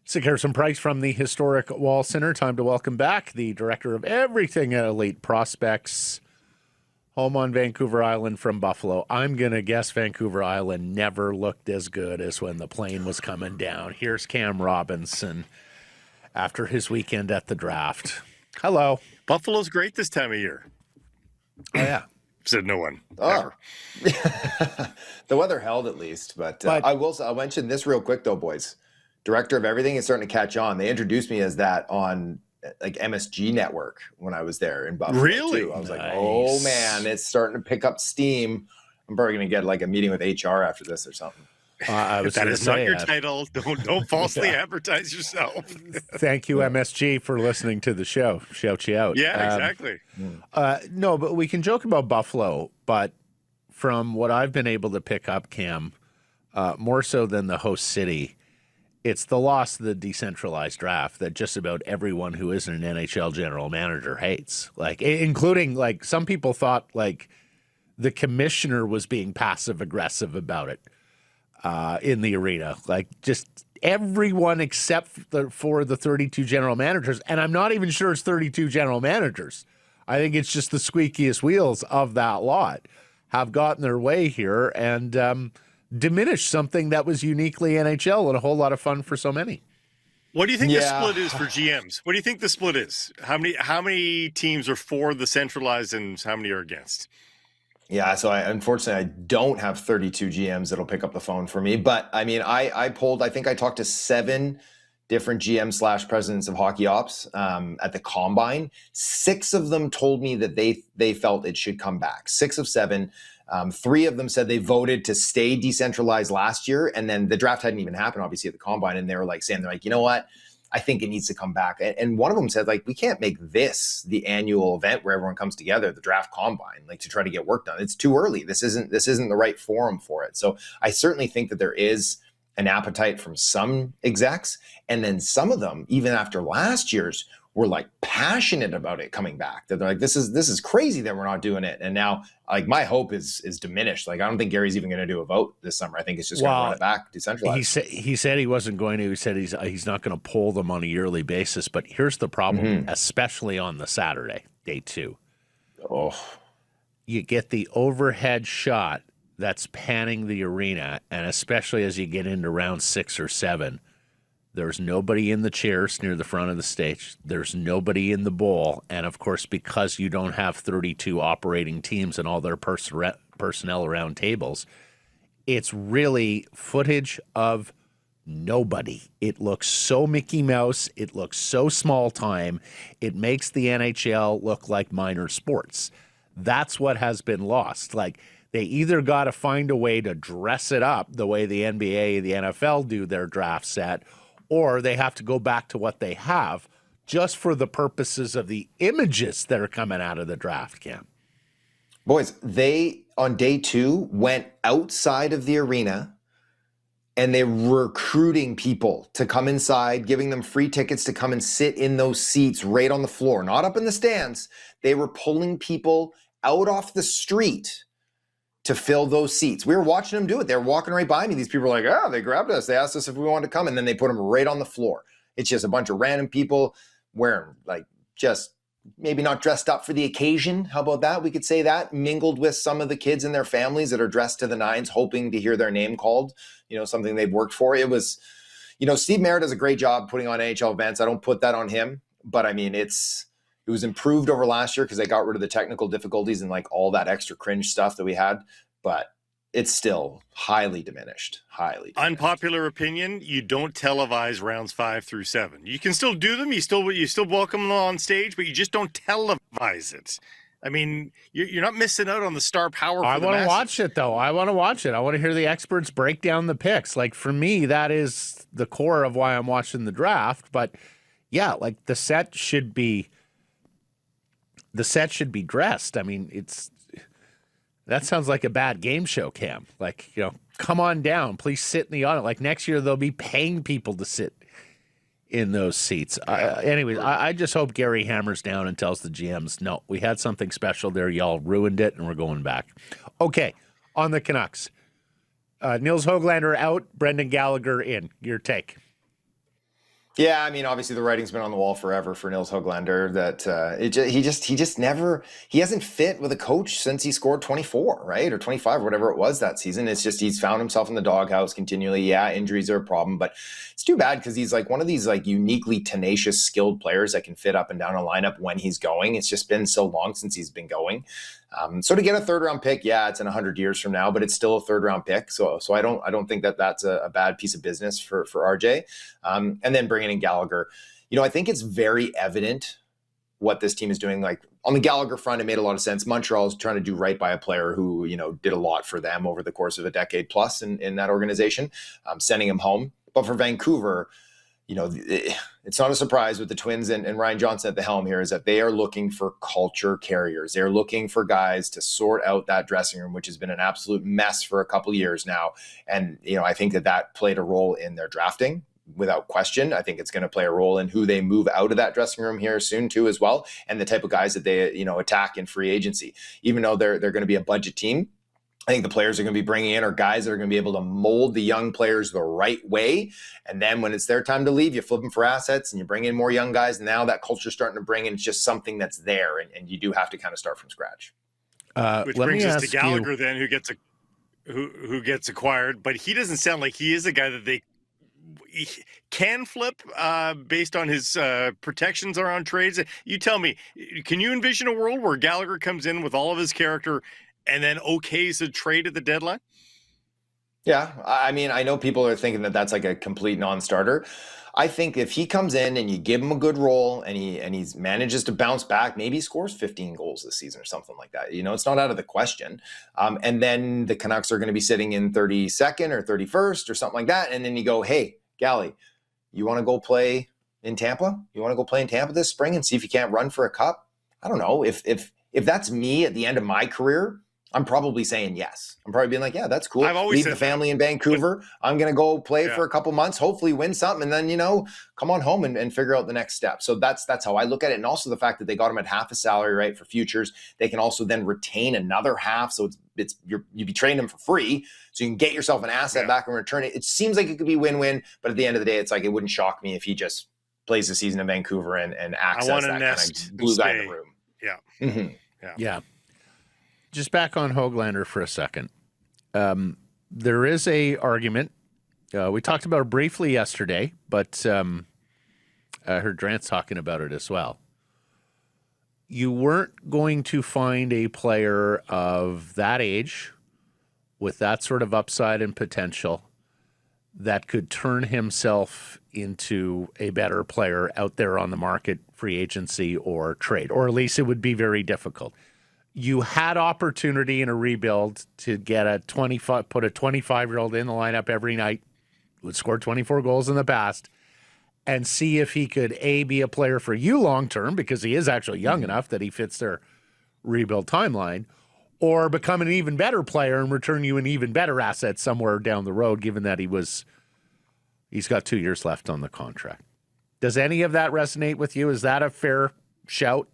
Sick Harrison Price from the historic Wall Center. Time to welcome back the director of everything at Elite Prospects, home on Vancouver Island from Buffalo. I'm going to guess Vancouver Island never looked as good as when the plane was coming down. Here's Cam Robinson after his weekend at the draft. Hello. Buffalo's great this time of year. Oh, yeah. Said no one. Oh. The weather held at least, but I'll mention this real quick though, boys. Director of everything is starting to catch on. They introduced me as that on like MSG Network when I was there in Buffalo. Really? Too. I was like, oh man, it's starting to pick up steam. I'm probably going to get like a meeting with HR after this or something. That is not your title. Don't falsely advertise yourself. Thank you, MSG, for listening to the show. Shout you out. Yeah, exactly. No, but we can joke about Buffalo, but from what I've been able to pick up, Cam, more so than the host city, it's the loss of the decentralized draft that just about everyone who isn't an NHL general manager hates. Like, including, like, some people thought, like, the commissioner was being passive-aggressive about it in the arena. Like, just everyone except for the 32 general managers. And I'm not even sure it's 32 general managers. I think it's just the squeakiest wheels of that lot have gotten their way here and diminished something that was uniquely NHL and a whole lot of fun for so many. What do you think the split is for GMs? What do you think the split is? How many teams are for the centralized and how many are against? Yeah, so unfortunately, I don't have 32 GMs that'll pick up the phone for me. But I mean, I think I talked to 7 different GM / presidents of hockey ops at the Combine. 6 of them told me that they felt it should come back. 6 of 7. 3 of them said they voted to stay decentralized last year. And then the draft hadn't even happened, obviously, at the Combine. And they were like saying, they're like, you know what? I think it needs to come back. And one of them said, like, we can't make this the annual event where everyone comes together, the draft combine, like to try to get work done. It's too early. This isn't the right forum for it. So I certainly think that there is an appetite from some execs. And then some of them, even after last year's, were like passionate about it coming back. That they're like, this is crazy that we're not doing it. And now, like, my hope is diminished. Like, I don't think Gary's even going to do a vote this summer. I think it's just going to run it back decentralized. He said he wasn't going to. He said he's not going to poll them on a yearly basis. But here's the problem, especially on the Saturday, day 2. Oh, you get the overhead shot that's panning the arena, and especially as you get into round 6 or 7. There's nobody in the chairs near the front of the stage. There's nobody in the bowl. And, of course, because you don't have 32 operating teams and all their personnel around tables, it's really footage of nobody. It looks so Mickey Mouse. It looks so small time. It makes the NHL look like minor sports. That's what has been lost. Like, they either got to find a way to dress it up the way the NBA, the NFL do their draft set, or they have to go back to what they have just for the purposes of the images that are coming out of the draft, Cam. Boys, they, on day 2, went outside of the arena and they were recruiting people to come inside, giving them free tickets to come and sit in those seats right on the floor, not up in the stands. They were pulling people out off the street to fill those seats. We were watching them do it. They were walking right by me. These people were like, oh, they grabbed us. They asked us if we wanted to come, and then they put them right on the floor. It's just a bunch of random people wearing, like, just maybe not dressed up for the occasion. How about that? We could say that, mingled with some of the kids and their families that are dressed to the nines, hoping to hear their name called, something they've worked for. It was, Steve Merritt does a great job putting on NHL events. I don't put that on him, but I mean, it was improved over last year because they got rid of the technical difficulties and like all that extra cringe stuff that we had, but it's still highly diminished. Unpopular opinion, you don't televise rounds 5 through 7. You can still do them. You still welcome them on stage, but you just don't televise it. I mean, you're not missing out on the star power. I want to watch it, though. I want to watch it. I want to hear the experts break down the picks. Like, for me, that is the core of why I'm watching the draft. But yeah, like, the set should be dressed. I mean, that sounds like a bad game show, Cam. Like, come on down. Please sit in the audience. Like, next year they'll be paying people to sit in those seats. Anyways, I just hope Gary hammers down and tells the GMs, no, we had something special there. Y'all ruined it, and we're going back. Okay, on the Canucks. Nils Höglander out, Brendan Gallagher in. Your take. Yeah, I mean, obviously the writing's been on the wall forever for Nils Höglander that he just never he hasn't fit with a coach since he scored 24, right, or 25, or whatever it was that season. It's just he's found himself in the doghouse continually. Yeah, injuries are a problem, but it's too bad because he's like one of these like uniquely tenacious, skilled players that can fit up and down a lineup when he's going. It's just been so long since he's been going. So to get a third round pick, yeah, it's in 100 years from now, but it's still a third round pick. So I don't think that that's a bad piece of business for RJ. And then bringing in Gallagher, I think it's very evident what this team is doing. Like on the Gallagher front, it made a lot of sense. Montreal is trying to do right by a player who, did a lot for them over the course of a decade plus in that organization, sending him home. But for Vancouver, it's not a surprise with the Twins and Ryan Johnson at the helm here is that they are looking for culture carriers. They're looking for guys to sort out that dressing room, which has been an absolute mess for a couple of years now. And, I think that played a role in their drafting without question. I think it's going to play a role in who they move out of that dressing room here soon too, as well. And the type of guys that they, attack in free agency, even though they're going to be a budget team. I think the players are going to be bringing in are guys that are going to be able to mold the young players the right way. And then when it's their time to leave, you flip them for assets and you bring in more young guys. And now that culture is starting to bring in, it's just something that's there. And you do have to kind of start from scratch. Which brings us to Gallagher then, who gets acquired. But he doesn't sound like he is a guy that they can flip based on his protections around trades. You tell me, can you envision a world where Gallagher comes in with all of his character and then okays a trade at the deadline? Yeah, I mean, I know people are thinking that that's like a complete non-starter. I think if he comes in and you give him a good role and he manages to bounce back, maybe he scores 15 goals this season or something like that. It's not out of the question. And then the Canucks are going to be sitting in 32nd or 31st or something like that. And then you go, hey, Gally, you want to go play in Tampa? You want to go play in Tampa this spring and see if you can't run for a cup? I don't know. If that's me at the end of my career, I'm probably saying yes. I'm probably being like, yeah, that's cool. I've always leave the family in Vancouver. I'm going to go play for a couple months, hopefully win something, and then, come on home and figure out the next step. So that's how I look at it. And also the fact that they got him at half a salary, right, for futures. They can also then retain another half. So you'd be trading him for free. So you can get yourself an asset back and return it. It seems like it could be win-win, but at the end of the day, it's like, it wouldn't shock me if he just plays the season in Vancouver and acts as that kind of blue guy in the room. Yeah. Mm-hmm. Yeah. Just back on Höglander for a second. There is a argument. We talked about it briefly yesterday, but I heard Drance talking about it as well. You weren't going to find a player of that age with that sort of upside and potential that could turn himself into a better player out there on the market, free agency or trade, or at least it would be very difficult. You had opportunity in a rebuild to get put a 25-year-old in the lineup every night who had scored 24 goals in the past and see if he could, A, be a player for you long-term because he is actually young enough that he fits their rebuild timeline, or become an even better player and return you an even better asset somewhere down the road, given that he's got 2 years left on the contract. Does any of that resonate with you? Is that a fair shout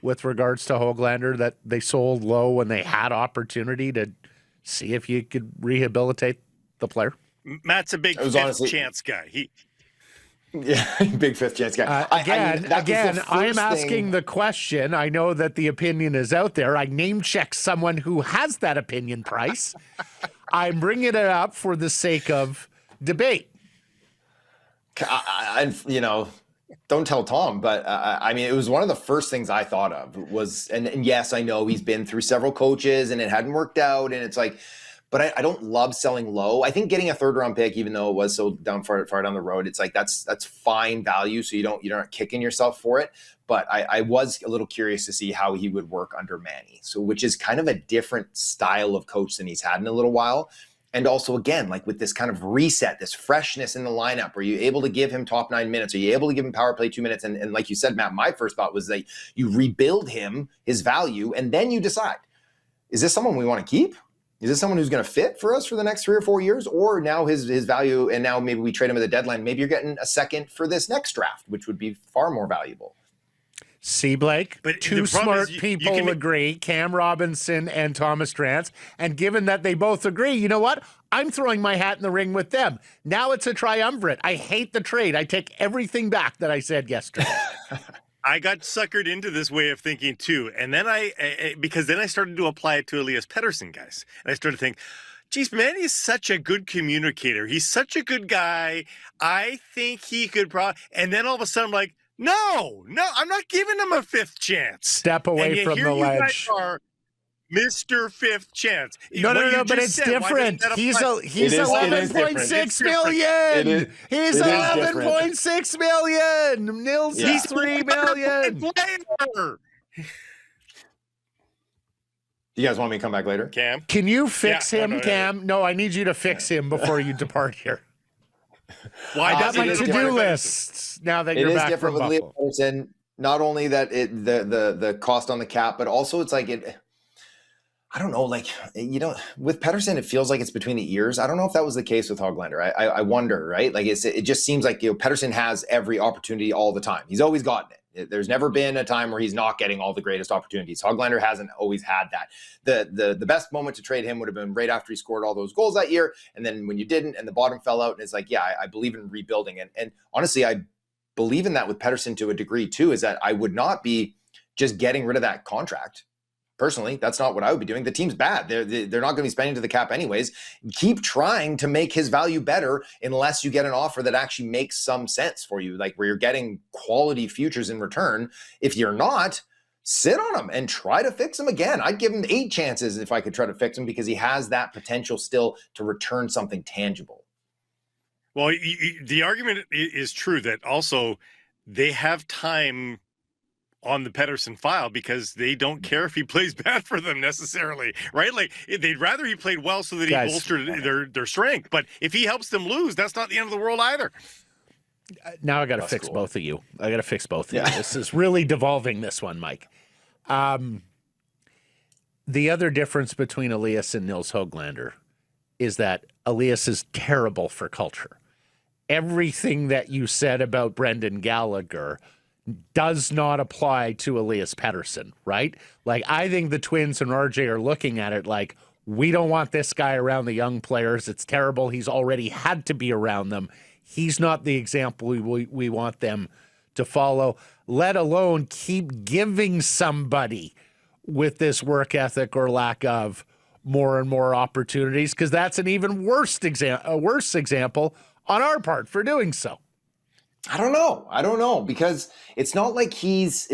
with regards to Höglander, that they sold low when they had opportunity to see if you could rehabilitate the player? Matt's a big fifth chance guy. Big fifth chance guy. I am asking the question. I know that the opinion is out there. I name check someone who has that opinion, Price. I'm bringing it up for the sake of debate. Don't tell Tom, but it was one of the first things I thought of was, and yes, I know he's been through several coaches and it hadn't worked out, and it's like, but I don't love selling low. I think getting a third round pick, even though it was so far down the road, it's like that's fine value. So you're not kicking yourself for it. But I was a little curious to see how he would work under Manny, which is kind of a different style of coach than he's had in a little while. And also, again, like with this kind of reset, this freshness in the lineup, are you able to give him top 9 minutes? Are you able to give him power play 2 minutes? And like you said, Matt, my first thought was that you rebuild him, his value, and then you decide, is this someone we want to keep? Is this someone who's going to fit for us for the next 3 or 4 years? Or now his value, and now maybe we trade him at the deadline. Maybe you're getting a second for this next draft, which would be far more valuable. See, Blake, but two smart people agree, Cam Robinson and Thomas Drance. And given that they both agree, you know what? I'm throwing my hat in the ring with them. Now it's a triumvirate. I hate the trade. I take everything back that I said yesterday. I got suckered into this way of thinking too. And then because then I started to apply it to Elias Pettersson, guys. And I started to think, geez, man, he's such a good communicator. He's such a good guy. I think he could probably, and then all of a sudden I'm like, no, I'm not giving him a fifth chance. Step away from the ledge. Mr. Fifth Chance. No, but it's different. He's 11.6 million. He's 11.6 million. Nils is 3 million. You guys want me to come back later? Cam? Can you fix him, Cam? No, I need you to fix him before you depart here. Why I got my to-do lists now that you're back from Buffalo. Pettersson, not only that the cost on the cap, but also it's like it. I don't know, like, with Pettersson, it feels like it's between the ears. I don't know if that was the case with Höglander. I wonder, right? Like, it just seems like, Pettersson has every opportunity all the time. He's always gotten it. There's never been a time where he's not getting all the greatest opportunities. Höglander hasn't always had that. The best moment to trade him would have been right after he scored all those goals that year. And then when you didn't and the bottom fell out, and it's like, I believe in rebuilding. And honestly, I believe in that with Pettersson to a degree too, is that I would not be just getting rid of that contract. Personally, that's not what I would be doing. The team's bad. They're not going to be spending to the cap anyways. Keep trying to make his value better unless you get an offer that actually makes some sense for you, like where you're getting quality futures in return. If you're not, sit on him and try to fix him again. I'd give him 8 chances if I could try to fix him because he has that potential still to return something tangible. Well, the argument is true that also they have time on the Pettersson file because they don't care if he plays bad for them necessarily, right? Like they'd rather he played well so that he bolstered their strength. But if he helps them lose, that's not the end of the world either. Now I got to fix both of you. I got to fix both of you. This is really devolving this one, Mike. The other difference between Elias and Nils Höglander is that Elias is terrible for culture. Everything that you said about Brendan Gallagher does not apply to Elias Pettersson, right? Like, I think the Twins and RJ are looking at it like, we don't want this guy around the young players. It's terrible. He's already had to be around them. He's not the example we want them to follow, let alone keep giving somebody with this work ethic or lack of more and more opportunities, because that's an even worse example on our part for doing so. I don't know because it's not like he's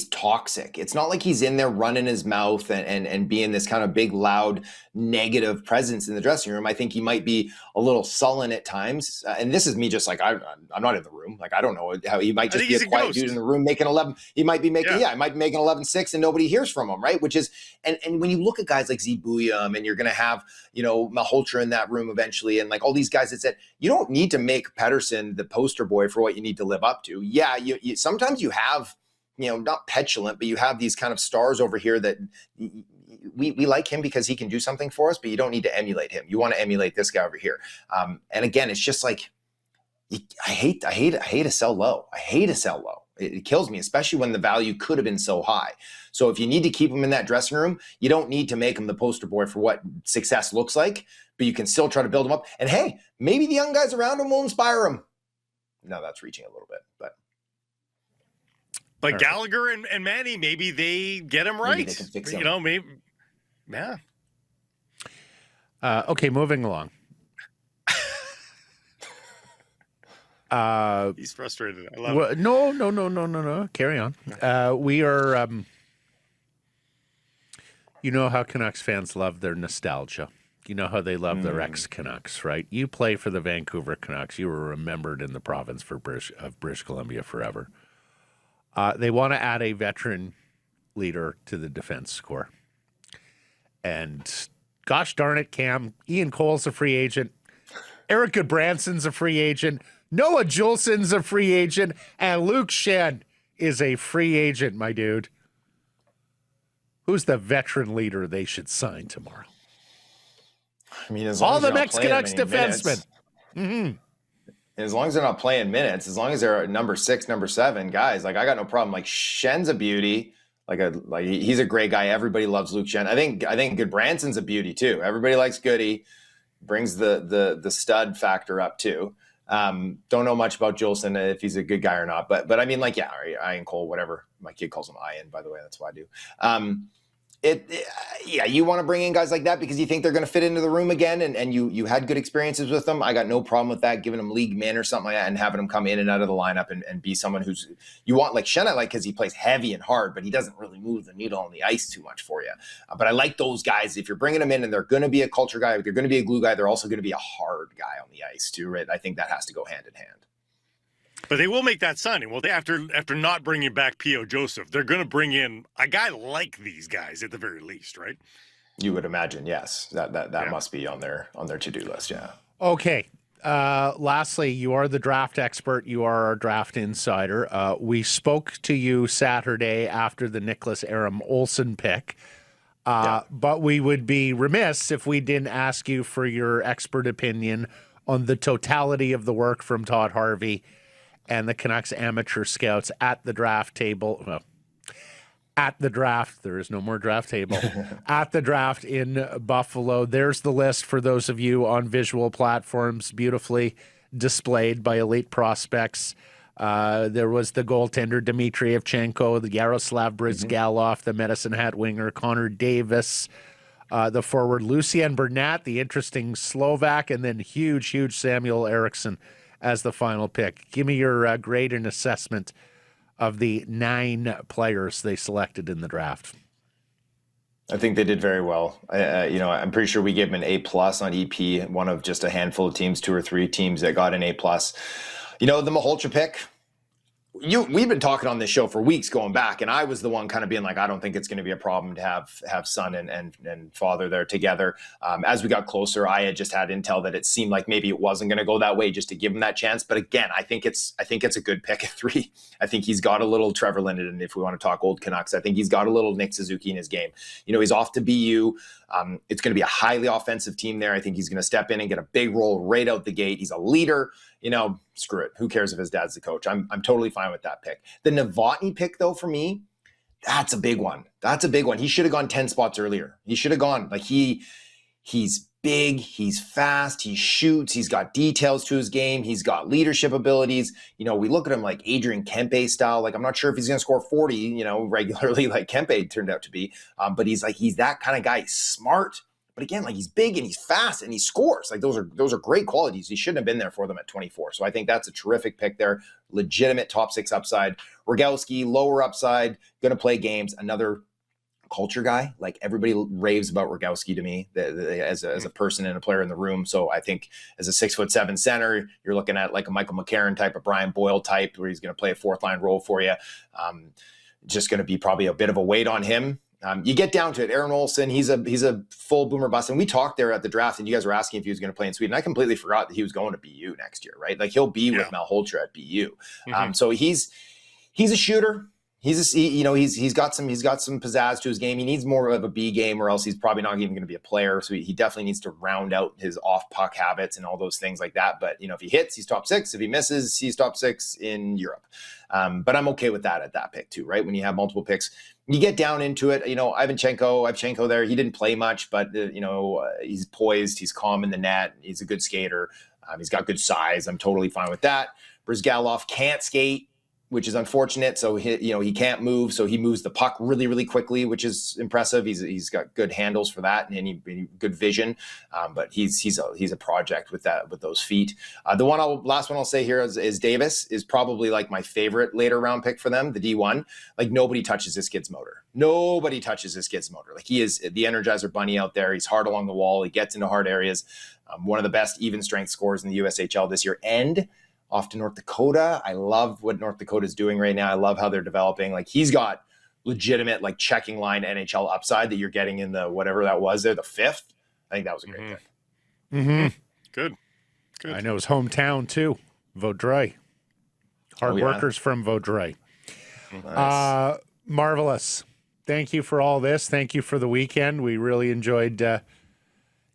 toxic. It's not like he's in there running his mouth and being this kind of big, loud, negative presence in the dressing room. I think he might be a little sullen at times. And this is me just like, I'm not in the room. Like, I don't know how he might just be a quiet dude in the room making 11. He might be making, he might be making 11-6 and nobody hears from him. Right. Which is, and when you look at guys like Zebuyam and you're going to have, Malholtra in that room eventually. And like all these guys that said, you don't need to make Pettersson the poster boy for what you need to live up to. Yeah. You sometimes you have, not petulant, but you have these kind of stars over here that we like him because he can do something for us, but you don't need to emulate him. You want to emulate this guy over here. And again, it's just like, I hate to sell low. I hate to sell low. It kills me, especially when the value could have been so high. So if you need to keep him in that dressing room, you don't need to make him the poster boy for what success looks like, but you can still try to build him up. And hey, maybe the young guys around him will inspire him. No, that's reaching a little bit, but Gallagher and Manny, maybe they get him right. Maybe they can fix him. Maybe, yeah. Okay, moving along. He's frustrated. I love it. No. Carry on. We are. You know how Canucks fans love their nostalgia. You know how they love their ex-Canucks, right? You play for the Vancouver Canucks. You were remembered in the province of British Columbia forever. They want to add a veteran leader to the defense corps. And gosh darn it, Cam, Ian Cole's a free agent. Eric Goodbranson's a free agent. Noah Juulsen's a free agent. And Luke Schenn is a free agent, my dude. Who's the veteran leader they should sign tomorrow? I mean, all the ex-Canucks defensemen. Mm-hmm. As long as they're not playing minutes, as long as they're number 6, number 7 guys, like I got no problem. Like Schenn's a beauty. Like he's a great guy. Everybody loves Luke Schenn. I think Goodbranson's a beauty too. Everybody likes Goody. brings the stud factor up too. Don't know much about Jolson, if he's a good guy or not, but I mean, like, yeah, Ian Cole, whatever. My kid calls him Ian, by the way. That's why I do. Yeah, you want to bring in guys like that because you think they're going to fit into the room again, and you had good experiences with them. I got no problem with that, giving them league min or something like that and having them come in and out of the lineup and be someone who's you want. Like Shen, I like because he plays heavy and hard, but he doesn't really move the needle on the ice too much for you. But I like those guys. If you're bringing them in and they're going to be a culture guy, they're going to be a glue guy, they're also going to be a hard guy on the ice too, right? I think that has to go hand in hand. But they will make that signing. Well, after not bringing back P.O. Joseph, they're going to bring in a guy like these guys at the very least, right? You would imagine, yes. That must be on their to-do list, yeah. Okay. Lastly, you are the draft expert. You are our draft insider. We spoke to you Saturday after the Nicholas Aram Olsen pick, but we would be remiss if we didn't ask you for your expert opinion on the totality of the work from Todd Harvey and the Canucks amateur scouts at the draft table. Well, at the draft, there is no more draft table. At the draft in Buffalo. There's the list for those of you on visual platforms, beautifully displayed by elite prospects. There was the goaltender Dmitry Evchenko, the Yaroslav Brizgalov, the Medicine Hat winger Connor Davis, the forward Lucien Bernat, the interesting Slovak, and then huge Samuel Eriksson as the final pick. Give me your grade and assessment of the 9 players they selected in the draft. I think they did very well. I'm pretty sure we gave them an A+ on EP, one of just a handful of teams, 2 or 3 teams that got an A+. The Maholtra pick, we've been talking on this show for weeks going back, and I was the one kind of being like, I don't think it's going to be a problem to have son and father there together. As we got closer, I had just had intel that it seemed like maybe it wasn't going to go that way, just to give him that chance. But again, I think it's a good pick at 3. I think he's got a little Trevor Linden, and if we want to talk old Canucks, I think he's got a little Nick Suzuki in his game. He's off to BU. It's going to be a highly offensive team there. I think he's going to step in and get a big role right out the gate. He's a leader. Screw it. Who cares if his dad's the coach? I'm totally fine with that pick. The Novotny pick, though, for me, that's a big one. He should have gone 10 spots earlier. He should have gone. Like, he's big, he's fast, he shoots, he's got details to his game, he's got leadership abilities. We look at him like Adrian Kempe style. Like, I'm not sure if he's going to score 40, regularly like Kempe turned out to be. But he's that kind of guy. He's smart. But again, like, he's big and he's fast and he scores. Like, those are great qualities. He shouldn't have been there for them at 24. So I think that's a terrific pick there. Legitimate top 6 upside. Rogowski, lower upside, going to play games. Another culture guy. Like, everybody raves about Rogowski to me as a person and a player in the room. So I think as a 6'7" center, you're looking at like a Michael McCarron type, a Brian Boyle type, where he's going to play a 4th line role for you. Just going to be probably a bit of a weight on him. You get down to it. Aaron Olsen, he's a full boomer bust. And we talked there at the draft, and you guys were asking if he was going to play in Sweden. I completely forgot that he was going to BU next year, right? Like, he'll be with Malholtra at BU. So he's a shooter. He's got some pizzazz to his game. He needs more of a B game, or else he's probably not even going to be a player. So he definitely needs to round out his off puck habits and all those things like that. But if he hits, he's top 6. If he misses, he's top 6 in Europe. But I'm okay with that at that pick too, right? When you have multiple picks, you get down into it. Ivchenko there. He didn't play much, but he's poised. He's calm in the net. He's a good skater. He's got good size. I'm totally fine with that. Brizgalov can't skate, which is unfortunate. So he can't move. So he moves the puck really, really quickly, which is impressive. He's got good handles for that and good vision. But he's a project with those feet. The last one I'll say here is Davis is probably like my favorite later round pick for them, the D1. Like, nobody touches this kid's motor. Like, he is the Energizer Bunny out there. He's hard along the wall. He gets into hard areas. One of the best even strength scorers in the USHL this year. And off to North Dakota. I love what North Dakota is doing right now. I love how they're developing. Like, he's got legitimate, like, checking line NHL upside that you're getting in the whatever that was there, the 5th. I think that was a great pick. Mm-hmm. Good. I know his hometown too, Vaudreuil. Hard workers from Vaudreuil. Nice. Marvelous. Thank you for all this. Thank you for the weekend. We really enjoyed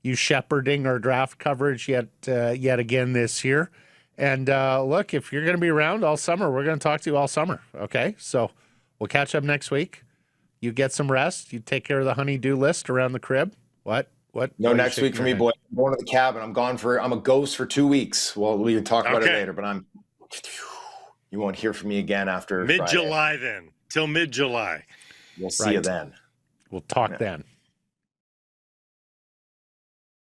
you shepherding our draft coverage yet again this year. And look, if you're going to be around all summer, we're going to talk to you all summer. Okay, so we'll catch up next week. You get some rest. You take care of the honey-do list around the crib. What? What? No Why are you next week shaking for me, your boy. I'm going to the cabin. I'm a ghost for 2 weeks. Well, we can talk about it Okay. later, but you won't hear from me again after Mid-July Friday. then. Till mid-July. We'll see you Right. then. We'll talk Yeah. then.